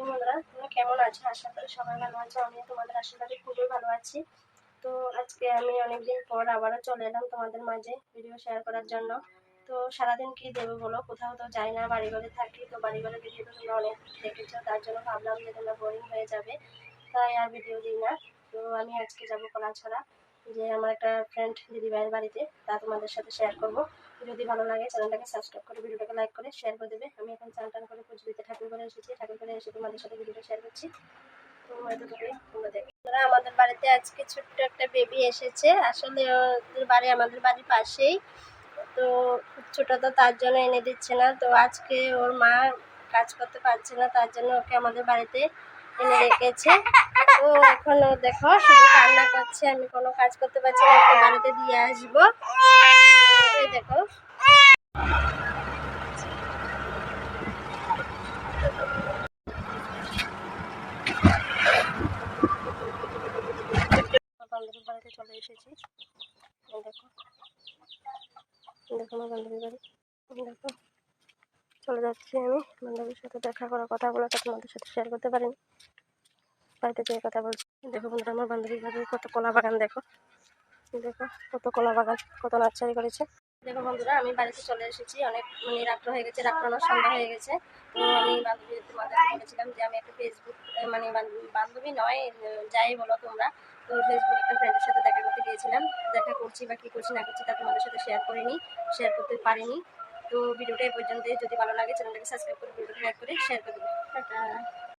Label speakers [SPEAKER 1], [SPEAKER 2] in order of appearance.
[SPEAKER 1] বন্ধুরা, তোমরা কেমন আছো? আশা করি সবাই ভালো আছো। আমি তোমাদের আশীর্বাদে খুবই ভালো আছি। তো আজকে আমি অনেকদিন পর আবারও চলে এলাম তোমাদের মাঝে ভিডিও শেয়ার করার জন্য। তো সারাদিন কি দেবো বলো, কোথাও তো যাই না, বাড়ি ঘরে থাকি। তো বাড়ি ঘরে ভিডিও তো তোমরা অনেক দেখেছো, তার জন্য ভাবলাম যে তোমরা বোরিং হয়ে যাবে, তাই আর ভিডিও দিই না। তো আমি আজকে যাবো কলাছড়া, যে আমার একটা ফ্রেন্ড দিদিভাইয়ের বাড়িতে, তা তোমাদের সাথে শেয়ার করবো। যদি ভালো লাগে চ্যানেলটাকে সাবস্ক্রাইব করে ভিডিওটাকে লাইক করে শেয়ার করে দেবে। আমি এখন চান টান করে পুজো দিতে ঠাকুর ঘরে এসেছি, ঠাকুর ঘরে এসে তোমাদের সাথে ভিডিওটা শেয়ার করছি। তো এতটুকুই, তোমরা দেখো। আমাদের বাড়িতে আজকে ছোট্ট একটা বেবি এসেছে। আসলে ওদের বাড়ি আমাদের বাড়ির পাশেই, তো খুব ছোট, তো তার জন্য এনে দিচ্ছে না। তো আজকে ওর মা কাজ করতে পারছে না, তার জন্য ওকে আমাদের বাড়িতে এনে রেখেছে। তো এখন ও দেখো শুধু কান্না করছে, আমি কোনো কাজ করতে পারছি না, ওকে বাড়িতে দিয়ে আসবো। এই দেখো বান্ধবীর বাড়িতে চলে এসেছি। দেখো দেখো আমার বান্ধবীর বাড়ি। দেখো চলে যাচ্ছি আমি বান্ধবীর সাথে দেখা করার কথাগুলো তো তোমাদের সাথে শেয়ার করতে পারিনি, বাড়িতে গিয়ে কথা বলছি। দেখো বন্ধুরা, আমার বান্ধবীর বাড়ি কত কলা বাগান, দেখো দেখো কত কলা বাগান, কত নার্সারি করেছে। দেখো বন্ধুরা, আমি বাড়িতে চলে এসেছি। অনেক রাত্র হয়ে গেছে, রাত্র না সন্ধ্যা হয়ে গেছে। তো আমি বান্ধবী তোমাদের বলেছিলাম যে আমি একটা ফেসবুক বান্ধবী নয়, যাই বলো তোমরা, তো ফেসবুক একটা ফ্রেন্ডের সাথে দেখা করতে গিয়েছিলাম। দেখা করছি বা কী করছি না করছি তা তোমাদের সাথে শেয়ার করতে পারিনি। তো ভিডিওটা এই পর্যন্তই। যদি ভালো লাগে চ্যানেলটাকে সাবস্ক্রাইব করে ভিডিওটা লাইক করে শেয়ার করে দেবো। টাটা।